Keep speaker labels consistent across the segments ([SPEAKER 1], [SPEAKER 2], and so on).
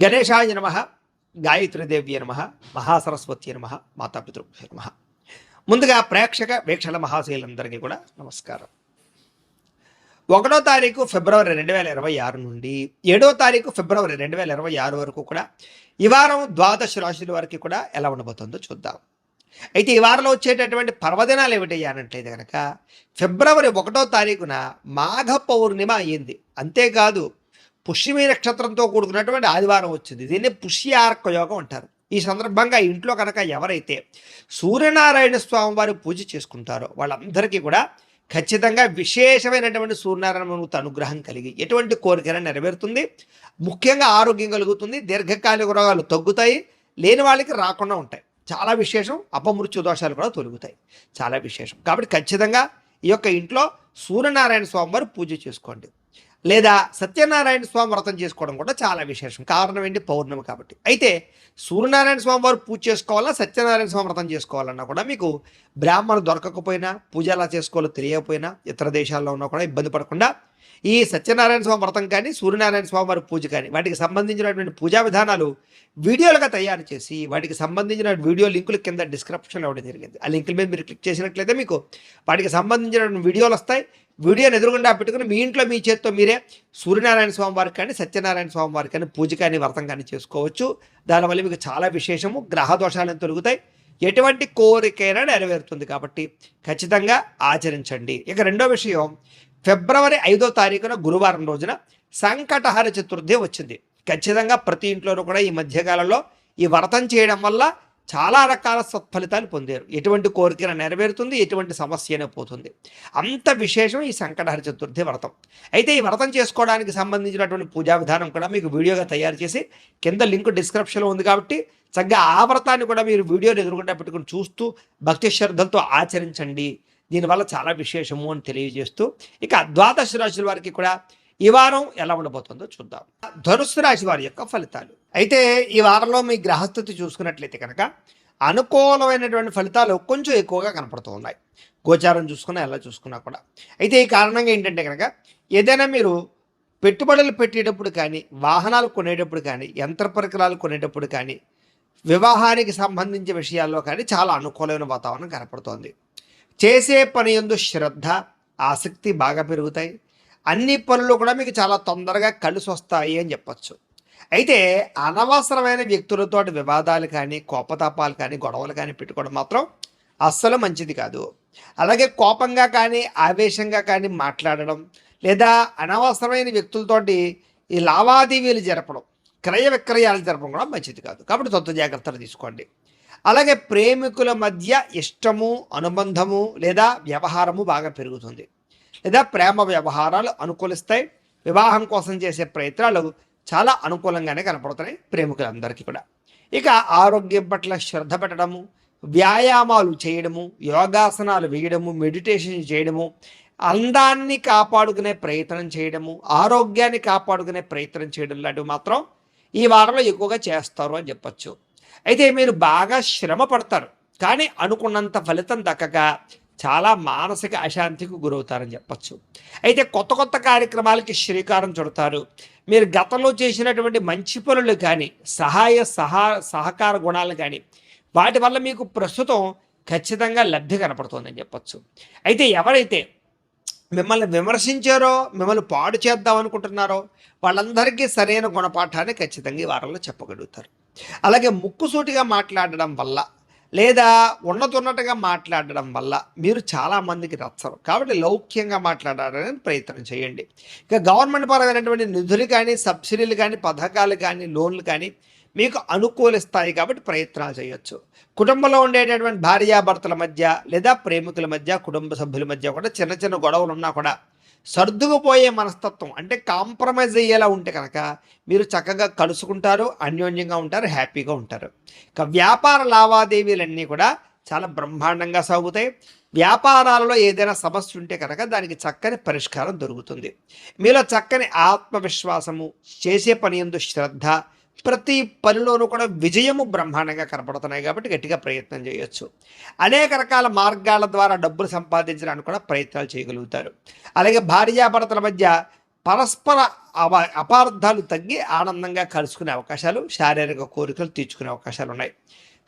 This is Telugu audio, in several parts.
[SPEAKER 1] గణేశాయ నమ, గాయత్రీదేవ్య నమ, మహాసరస్వతి నమ, మాతాపితృభ్యో నమ. ముందుగా ప్రేక్షక వీక్షణ మహాశైలందరికీ కూడా నమస్కారం. 1వ తారీఖు ఫిబ్రవరి 2026 నుండి 7వ తారీఖు ఫిబ్రవరి 2026 వరకు కూడా ఈ వారం ద్వాదశ రాశుల వరకు కూడా ఎలా ఉండబోతుందో చూద్దాం. అయితే ఈ వారంలో వచ్చేటటువంటి పర్వదినాలు ఏమిటయ్యానంటే కనుక ఫిబ్రవరి 1వ తారీఖున మాఘ పౌర్ణిమ అయ్యింది. అంతేకాదు పుష్యమి నక్షత్రంతో కూడుకున్నటువంటి ఆదివారం వచ్చింది. దీన్ని పుష్యార్క యోగం అంటారు. ఈ సందర్భంగా ఇంట్లో కనుక ఎవరైతే సూర్యనారాయణ స్వామి వారి పూజ చేసుకుంటారో వాళ్ళందరికీ కూడా ఖచ్చితంగా విశేషమైనటువంటి సూర్యనారాయణమూర్తి అనుగ్రహం కలిగి ఎటువంటి కోరికైనా నెరవేరుతుంది. ముఖ్యంగా ఆరోగ్యం కలుగుతుంది. దీర్ఘకాలిక రోగాలు తగ్గుతాయి, లేని వాళ్ళకి రాకుండా ఉంటాయి. చాలా విశేషం. అపమృత్యు దోషాలు కూడా తొలగుతాయి. చాలా విశేషం. కాబట్టి ఖచ్చితంగా ఈ యొక్క ఇంట్లో సూర్యనారాయణ స్వామి వారు పూజ చేసుకోండి. లేదా సత్యనారాయణ స్వామి వ్రతం చేసుకోవడం కూడా చాలా విశేషం. కారణం ఏంటి? పౌర్ణమి కాబట్టి. అయితే సూర్యనారాయణ స్వామి వారు పూజ చేసుకోవాలా, సత్యనారాయణ స్వామి వ్రతం చేసుకోవాలన్నా కూడా మీకు బ్రాహ్మణులు దొరకకపోయినా, పూజ ఎలా చేసుకోవాలో తెలియకపోయినా, ఇతర దేశాల్లో ఉన్నా కూడా ఇబ్బంది పడకుండా ఈ సత్యనారాయణ స్వామి వ్రతం కానీ, సూర్యనారాయణ స్వామి వారి పూజ కానీ వాటికి సంబంధించినటువంటి పూజా విధానాలు వీడియోలుగా తయారు చేసి వాటికి సంబంధించిన వీడియో లింకులు కింద డిస్క్రిప్షన్లో ఇవ్వడం జరిగింది. ఆ లింకుల మీద మీరు క్లిక్ చేసినట్లయితే మీకు వాటికి సంబంధించిన వీడియోలు వస్తాయి. వీడియోని ఎదురుగుండా పెట్టుకుని మీ ఇంట్లో మీ చేత్తో మీరే సూర్యనారాయణ స్వామి వారికి కానీ, సత్యనారాయణ స్వామి వారికి కానీ పూజ కానీ వ్రతం కానీ చేసుకోవచ్చు. దానివల్ల మీకు చాలా విశేషము. గ్రహ దోషాలను తొలుగుతాయి. ఎటువంటి కోరికైనా నెరవేరుతుంది. కాబట్టి ఖచ్చితంగా ఆచరించండి. ఇక రెండో విషయం, ఫిబ్రవరి 5వ తారీఖున గురువారం రోజున సంకటహర చతుర్థి వచ్చింది. ఖచ్చితంగా ప్రతి ఇంట్లోనూ కూడా ఈ మధ్యకాలంలో ఈ వ్రతం చేయడం వల్ల చాలా రకాల సత్ఫలితాలు పొందారు. ఎటువంటి కోరికైనా నెరవేరుతుంది, ఎటువంటి సమస్య అయినా పోతుంది. అంత విశేషం ఈ సంకటహర చతుర్థి వ్రతం. అయితే ఈ వ్రతం చేసుకోవడానికి సంబంధించినటువంటి పూజా విధానం కూడా మీకు వీడియోగా తయారు చేసి కింద లింక్ డిస్క్రిప్షన్లో ఉంది. కాబట్టి చక్కగా ఆ వ్రతాన్ని కూడా మీరు వీడియోని ఎదురుకుండా పెట్టుకుని చూస్తూ భక్తి శ్రద్ధలతో ఆచరించండి. దీనివల్ల చాలా విశేషము అని తెలియజేస్తూ ఇక ద్వాదశ రాశుల వారికి కూడా ఈ వారం ఎలా ఉండబోతుందో చూద్దాం. ధనుస్సు రాశి వారి యొక్క ఫలితాలు. అయితే ఈ వారంలో మీ గ్రహస్థితి చూసుకున్నట్లయితే కనుక అనుకూలమైనటువంటి ఫలితాలు కొంచెం ఎక్కువగా కనపడుతూ ఉన్నాయి. గోచారం చూసుకున్నా ఎలా చూసుకున్నా కూడా. అయితే ఈ కారణంగా ఏంటంటే కనుక ఏదైనా మీరు పెట్టుబడులు పెట్టేటప్పుడు కానీ, వాహనాలు కొనేటప్పుడు కానీ, యంత్ర పరికరాలు కొనేటప్పుడు కానీ, వివాహానికి సంబంధించిన విషయాల్లో కానీ చాలా అనుకూలమైన వాతావరణం కనపడుతోంది. చేసే పని యందు శ్రద్ధ, ఆసక్తి బాగా పెరుగుతాయి. అన్ని పనులు కూడా మీకు చాలా తొందరగా కలిసి వస్తాయి అని చెప్పచ్చు. అయితే అనవసరమైన వ్యక్తులతో వివాదాలు కానీ, కోపతాపాలు కానీ, గొడవలు కానీ పెట్టుకోవడం మాత్రం అస్సలు మంచిది కాదు. అలాగే కోపంగా కానీ, ఆవేశంగా కానీ మాట్లాడడం, లేదా అనవసరమైన వ్యక్తులతోటి ఈ లావాదేవీలు జరపడం, క్రయ విక్రయాలు జరపడం కూడా మంచిది కాదు. కాబట్టి తొంత జాగ్రత్తలు తీసుకోండి. అలాగే ప్రేమికుల మధ్య ఇష్టము, అనుబంధము లేదా వ్యవహారము బాగా పెరుగుతుంది. లేదా ప్రేమ వ్యవహారాలు అనుకూలిస్తాయి. వివాహం కోసం చేసే ప్రయత్నాలు చాలా అనుకూలంగానే కనపడుతున్నాయి ప్రేమికులందరికీ కూడా. ఇక ఆరోగ్యం పట్ల శ్రద్ధ పెట్టడము, వ్యాయామాలు చేయడము, యోగాసనాలు వేయడము, మెడిటేషన్ చేయడము, అందాన్ని కాపాడుకునే ప్రయత్నం చేయడము, ఆరోగ్యాన్ని కాపాడుకునే ప్రయత్నం చేయడం లాంటివి మాత్రం ఈ వారంలో ఎక్కువగా చేస్తారు అని చెప్పచ్చు. అయితే మీరు బాగా శ్రమ పడతారు, కానీ అనుకున్నంత ఫలితం దక్కక చాలా మానసిక అశాంతికి గురవుతారని చెప్పచ్చు. అయితే కొత్త కొత్త కార్యక్రమాలకి శ్రీకారం చుడతారు. మీరు గతంలో చేసినటువంటి మంచి పనులు కానీ, సహకార గుణాలు కానీ వాటి వల్ల మీకు ప్రస్తుతం ఖచ్చితంగా లబ్ధి కనపడుతుందని చెప్పచ్చు. అయితే ఎవరైతే మిమ్మల్ని విమర్శించారో, మిమ్మల్ని పాడు చేద్దాం అనుకుంటున్నారో వాళ్ళందరికీ సరైన గుణపాఠాన్ని ఖచ్చితంగా ఈ వారంలో చెప్పగలుగుతారు. అలాగే ముక్కుసూటిగా మాట్లాడడం వల్ల లేదా ఉన్నతున్నట్టుగా మాట్లాడడం వల్ల మీరు చాలామందికి నచ్చరు. కాబట్టి లౌక్యంగా మాట్లాడడానికి ప్రయత్నం చేయండి. ఇక గవర్నమెంట్ పరమైనటువంటి నిధులు కానీ, సబ్సిడీలు కానీ, పథకాలు కానీ, లోన్లు కానీ మీకు అనుకూలిస్తాయి. కాబట్టి ప్రయత్నాలు చేయొచ్చు. కుటుంబంలో ఉండేటటువంటి భార్యాభర్తల మధ్య లేదా ప్రేమికుల మధ్య, కుటుంబ సభ్యుల మధ్య కూడా చిన్న చిన్న గొడవలు ఉన్నా కూడా సర్దుకుపోయే మనస్తత్వం అంటే కాంప్రమైజ్ అయ్యేలా ఉంటే కనుక మీరు చక్కగా కలుసుకుంటారు, అన్యోన్యంగా ఉంటారు, హ్యాపీగా ఉంటారు. ఇక వ్యాపార లావాదేవీలన్నీ కూడా చాలా బ్రహ్మాండంగా సాగుతాయి. వ్యాపారాలలో ఏదైనా సమస్య ఉంటే కనుక దానికి చక్కని పరిష్కారం దొరుకుతుంది. మీలో చక్కని ఆత్మవిశ్వాసము, చేసే పని యందు శ్రద్ధ, ప్రతి పనిలోనూ కూడా విజయము బ్రహ్మాండంగా కనపడుతున్నాయి. కాబట్టి గట్టిగా ప్రయత్నం చేయొచ్చు. అనేక రకాల మార్గాల ద్వారా డబ్బులు సంపాదించడానికి కూడా ప్రయత్నాలు చేయగలుగుతారు. అలాగే భార్యాభర్తల మధ్య పరస్పర అపార్థాలు తగ్గి ఆనందంగా కలుసుకునే అవకాశాలు, శారీరక కోరికలు తీర్చుకునే అవకాశాలు ఉన్నాయి.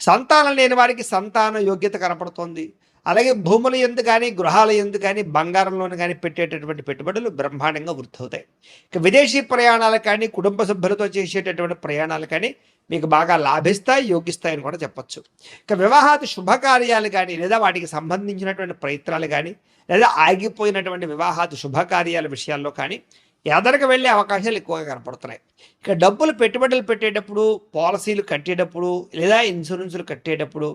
[SPEAKER 1] సంతానం లేని వారికి సంతాన యోగ్యత కనపడుతోంది. అలాగే భూముల యందు కానీ, గృహాల యందు కానీ, బంగారంలోను కానీ పెట్టేటటువంటి పెట్టుబడులు బ్రహ్మాండంగా వృద్ధవుతాయి. ఇక విదేశీ ప్రయాణాలు కానీ, కుటుంబ సభ్యులతో చేసేటటువంటి ప్రయాణాలు కానీ మీకు బాగా లాభిస్తాయి, యోగిస్తాయని కూడా చెప్పచ్చు. ఇక వివాహాది శుభకార్యాలు కానీ, లేదా వాటికి సంబంధించినటువంటి ప్రయత్నాలు కానీ, లేదా ఆగిపోయినటువంటి వివాహాది శుభకార్యాల విషయాల్లో కానీ ఎదరికి వెళ్ళే అవకాశాలు ఎక్కువగా కనపడుతున్నాయి. ఇక డబ్బులు పెట్టుబడులు పెట్టేటప్పుడు, పాలసీలు కట్టేటప్పుడు, లేదా ఇన్సూరెన్సులు కట్టేటప్పుడు,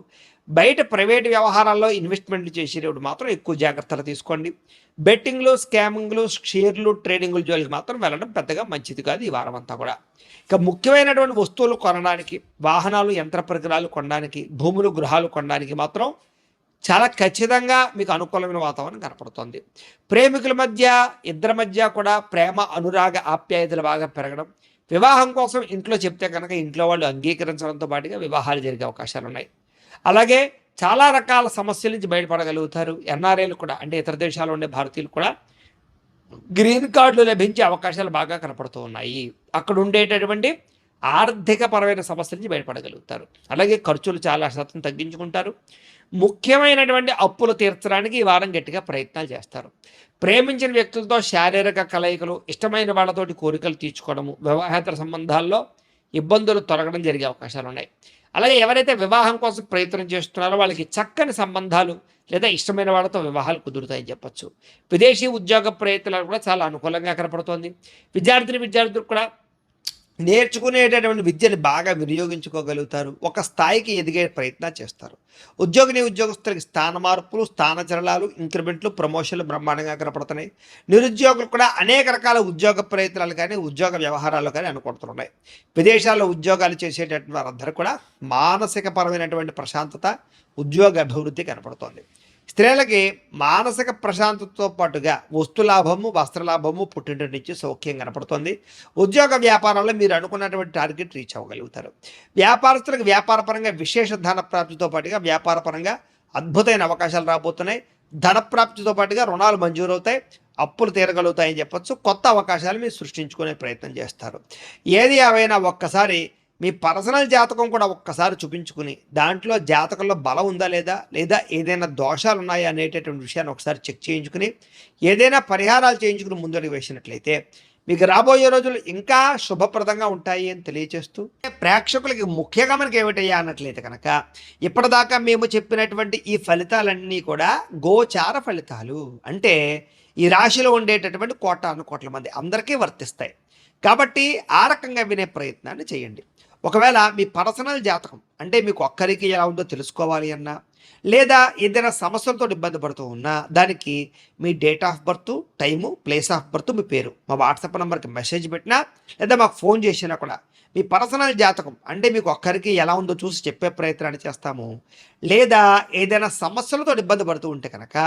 [SPEAKER 1] బయట ప్రైవేట్ వ్యవహారాల్లో ఇన్వెస్ట్మెంట్లు చేసేటప్పుడు మాత్రం ఎక్కువ జాగ్రత్తలు తీసుకోండి. బెట్టింగ్లు, స్కామింగ్లు, షేర్లు, ట్రేడింగ్లు జోలికి మాత్రం వెళ్ళడం పెద్దగా మంచిది కాదు ఈ వారం అంతా కూడా. ఇక ముఖ్యమైనటువంటి వస్తువులు కొనడానికి, వాహనాలు, యంత్ర పరికరాలు కొనడానికి, భూములు, గృహాలు కొనడానికి మాత్రం చాలా ఖచ్చితంగా మీకు అనుకూలమైన వాతావరణం కనపడుతుంది. ప్రేమికుల మధ్య, ఇద్దరి మధ్య కూడా ప్రేమ, అనురాగ, ఆప్యాయతలు బాగా పెరగడం, వివాహం కోసం ఇంట్లో చెప్తే కనుక ఇంట్లో వాళ్ళు అంగీకరించడంతో పాటుగా వివాహాలు జరిగే అవకాశాలు ఉన్నాయి. అలాగే చాలా రకాల సమస్యల నుంచి బయటపడగలుగుతారు. ఎన్ఆర్ఐలు కూడా, అంటే ఇతర దేశాల్లో ఉండే భారతీయులు కూడా గ్రీన్ కార్డులు లభించే అవకాశాలు బాగా కనపడుతూ ఉన్నాయి. అక్కడ ఉండేటటువంటి ఆర్థిక పరమైన సమస్యల నుంచి బయటపడగలుగుతారు. అలాగే ఖర్చులు చాలా శాతం తగ్గించుకుంటారు. ముఖ్యమైనటువంటి అప్పులు తీర్చడానికి ఈ వారం గట్టిగా ప్రయత్నాలు చేస్తారు. ప్రేమించిన వ్యక్తులతో శారీరక కలయికలు, ఇష్టమైన వాళ్ళతోటి కోరికలు తీర్చుకోవడము, వివాహేతర సంబంధాల్లో ఇబ్బందులు తొలగడం జరిగే అవకాశాలు ఉన్నాయి. అలాగే ఎవరైతే వివాహం కోసం ప్రయత్నం చేస్తున్నారో వాళ్ళకి చక్కని సంబంధాలు లేదా ఇష్టమైన వాళ్ళతో వివాహాలు కుదురుతాయని చెప్పచ్చు. విదేశీ ఉద్యోగ ప్రయత్నాలు కూడా చాలా అనుకూలంగా కనపడుతోంది. విద్యార్థులు కూడా నేర్చుకునేటటువంటి విద్యను బాగా వినియోగించుకోగలుగుతారు. ఒక స్థాయికి ఎదిగే ప్రయత్నం చేస్తారు. ఉద్యోగస్తులకి స్థాన మార్పులు, స్థానచలనాలు, ఇంక్రిమెంట్లు, ప్రమోషన్లు బ్రహ్మాండంగా కనపడుతున్నాయి. నిరుద్యోగులు కూడా అనేక రకాల ఉద్యోగ ప్రయత్నాలు కానీ, ఉద్యోగ వ్యవహారాలు కానీ అనుకుంటున్నాయి. విదేశాల్లో ఉద్యోగాలు చేసేటటువంటి వారందరూ కూడా మానసిక పరమైనటువంటి ప్రశాంతత, ఉద్యోగ అభివృద్ధి కనపడుతోంది. స్త్రీలకి మానసిక ప్రశాంతతతో పాటుగా వస్తులాభము, వస్త్రలాభము, పుట్టింటి నుంచి సౌఖ్యం కనపడుతుంది. ఉద్యోగ వ్యాపారాల్లో మీరు అనుకున్నటువంటి టార్గెట్ రీచ్ అవ్వగలుగుతారు. వ్యాపారస్తులకు వ్యాపారపరంగా విశేష ధన ప్రాప్తితో పాటుగా వ్యాపారపరంగా అద్భుతమైన అవకాశాలు రాబోతున్నాయి. ధన ప్రాప్తితో పాటుగా రుణాలు మంజూరవుతాయి, అప్పులు తీరగలుగుతాయని చెప్పచ్చు. కొత్త అవకాశాలు మీరు సృష్టించుకునే ప్రయత్నం చేస్తారు. ఏది ఏవైనా ఒక్కసారి మీ పర్సనల్ జాతకం కూడా ఒక్కసారి చూపించుకుని దాంట్లో జాతకంలో బలం ఉందా లేదా ఏదైనా దోషాలు ఉన్నాయా అనేటటువంటి విషయాన్ని ఒకసారి చెక్ చేయించుకుని ఏదైనా పరిహారాలు చేయించుకుని ముందడుగు వేసినట్లయితే మీకు రాబోయే రోజులు ఇంకా శుభప్రదంగా ఉంటాయి అని తెలియజేస్తూ, ప్రేక్షకులకి ముఖ్యంగా మనకి ఏమిటయ్యా అన్నట్లయితే కనుక ఇప్పటిదాకా మేము చెప్పినటువంటి ఈ ఫలితాలన్నీ కూడా గోచార ఫలితాలు. అంటే ఈ రాశిలో ఉండేటటువంటి కోట్ల మంది అందరికీ వర్తిస్తాయి. కాబట్టి ఆ రకంగా వినే ప్రయత్నాన్ని చేయండి. ఒకవేళ మీ పర్సనల్ జాతకం అంటే మీకు ఒక్కరికి ఎలా ఉందో తెలుసుకోవాలి అన్నా, లేదా ఏదైనా సమస్యలతో ఇబ్బంది పడుతూ ఉన్నా దానికి మీ date of birth, time, place of birth, మీ పేరు మా వాట్సాప్ నెంబర్కి మెసేజ్ పెట్టినా లేదా మాకు ఫోన్ చేసినా కూడా మీ పర్సనల్ జాతకం అంటే మీకు ఒక్కరికి ఎలా ఉందో చూసి చెప్పే ప్రయత్నాన్ని చేస్తాము. లేదా ఏదైనా సమస్యలతో ఇబ్బంది పడుతూ ఉంటే కనుక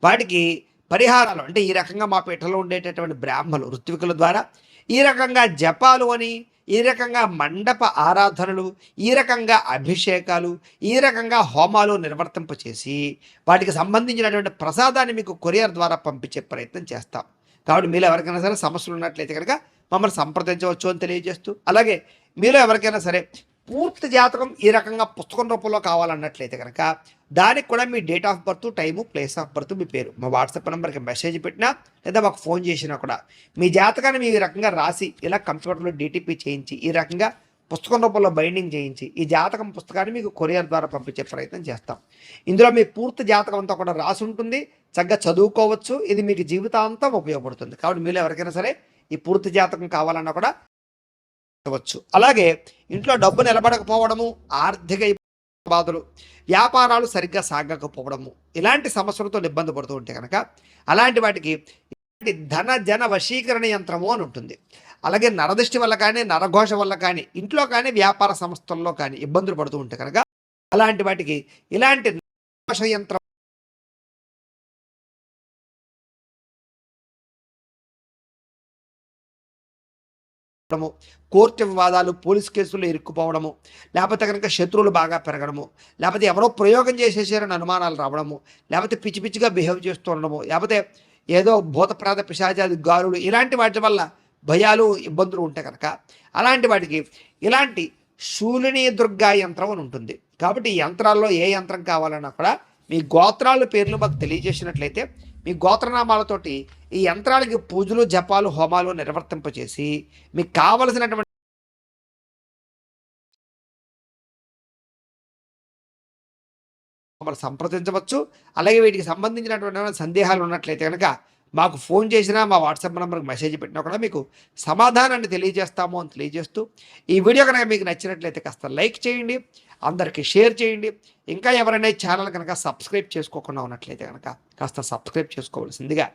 [SPEAKER 1] వాటికి పరిహారాలు అంటే ఈ రకంగా మా పీఠలో ఉండేటటువంటి బ్రాహ్మలు, ఋత్వికుల ద్వారా ఈ రకంగా జపాలు అని, ఈ రకంగా మండప ఆరాధనలు, ఈ రకంగా అభిషేకాలు, ఈ రకంగా హోమాలు నిర్వర్తింపచేసి వాటికి సంబంధించినటువంటి ప్రసాదాన్ని మీకు కొరియర్ ద్వారా పంపించే ప్రయత్నం చేస్తాం. కాబట్టి మీలో ఎవరికైనా సరే సమస్యలు ఉన్నట్లయితే కనుక మమ్మల్ని సంప్రదించవచ్చు అని తెలియజేస్తూ, అలాగే మీలో ఎవరికైనా సరే పూర్తి జాతకం ఈ రకంగా పుస్తకం రూపంలో కావాలన్నట్లయితే కనుక దానికి కూడా మీ date of birth, time, place of birth, మీ పేరు మా వాట్సాప్ నెంబర్కి మెసేజ్ పెట్టినా లేదా మాకు ఫోన్ చేసినా కూడా మీ జాతకాన్ని మీ రకంగా రాసి ఇలా కంప్యూటర్లో DTP చేయించి ఈ రకంగా పుస్తకం రూపంలో బైండింగ్ చేయించి ఈ జాతకం పుస్తకాన్ని మీకు కొరియర్ ద్వారా పంపించే ప్రయత్నం చేస్తాం. ఇందులో మీ పూర్తి జాతకం అంతా కూడా రాసి ఉంటుంది, చక్కగా చదువుకోవచ్చు. ఇది మీకు జీవితాంతం ఉపయోగపడుతుంది. కాబట్టి మీరు ఎవరికైనా సరే ఈ పూర్తి జాతకం కావాలన్నా కూడా వచ్చు. అలాగే ఇంట్లో డబ్బు నిలబడకపోవడము, ఆర్థిక బాధలు, వ్యాపారాలు సరిగ్గా సాగకపోవడము, ఇలాంటి సమస్యలతో ఇబ్బంది పడుతూ ఉంటే కనుక అలాంటి వాటికి ధన జన వశీకరణ యంత్రము అని ఉంటుంది. అలాగే నరదృష్టి వల్ల కానీ, నరఘోష వల్ల కానీ, ఇంట్లో కానీ, వ్యాపార సంస్థల్లో కానీ ఇబ్బందులు పడుతూ ఉంటే కనుక అలాంటి వాటికి ఇలాంటి నరఘోష యంత్రం, కోర్టు వివాదాలు, పోలీస్ కేసుల్లో ఇరుక్కుపోవడము, లేకపోతే కనుక శత్రువులు బాగా పెరగడము, లేకపోతే ఎవరో ప్రయోగం చేసేసారని అనుమానాలు రావడము, లేకపోతే పిచ్చి పిచ్చిగా బిహేవ్ చేస్తూ ఉండడము, లేకపోతే ఏదో భూతప్రాత పిశాచాది గారులు ఇలాంటి వాటి వల్ల భయాలు ఇబ్బందులు ఉంటాయి కనుక అలాంటి వాటికి ఇలాంటి శూలిని దుర్గా యంత్రం అని ఉంటుంది. కాబట్టి ఈ యంత్రాల్లో ఏ యంత్రం కావాలన్నా కూడా మీ గోత్రాల పేర్లు మాకు తెలియజేసినట్లయితే మీ గోత్రనామాలతోటి ఈ యంత్రాలకి పూజలు జపాలు హోమాలు నిర్వర్తింపచేసి మీకు కావలసినటువంటి మమ్మల్ని సంప్రదించవచ్చు. అలాగే వీటికి సంబంధించినటువంటి ఏమైనా సందేహాలు ఉన్నట్లయితే కనుక మాకు ఫోన్ చేసినా మా వాట్సాప్ నెంబర్కి మెసేజ్ పెట్టినా కూడా మీకు సమాధానాన్ని తెలియజేస్తాము అని తెలియజేస్తూ ఈ వీడియో కనుక మీకు నచ్చినట్లయితే కాస్త లైక్ చేయండి, అందరికీ షేర్ చేయండి. ఇంకా ఎవరైనా ఛానల్ కనుక సబ్స్క్రైబ్ చేసుకోకుండా ఉన్నట్లయితే కనుక కాస్త సబ్స్క్రైబ్ చేసుకోవాల్సిందిగా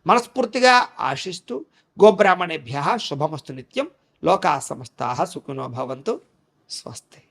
[SPEAKER 1] మనస్ఫూర్తిగా ఆశిస్తూ గోబ్రాహ్మణేభ్యः శుభమస్తు నిత్యం. లోకా సమస్తాః సుఖినో భవంతు. స్వస్తి.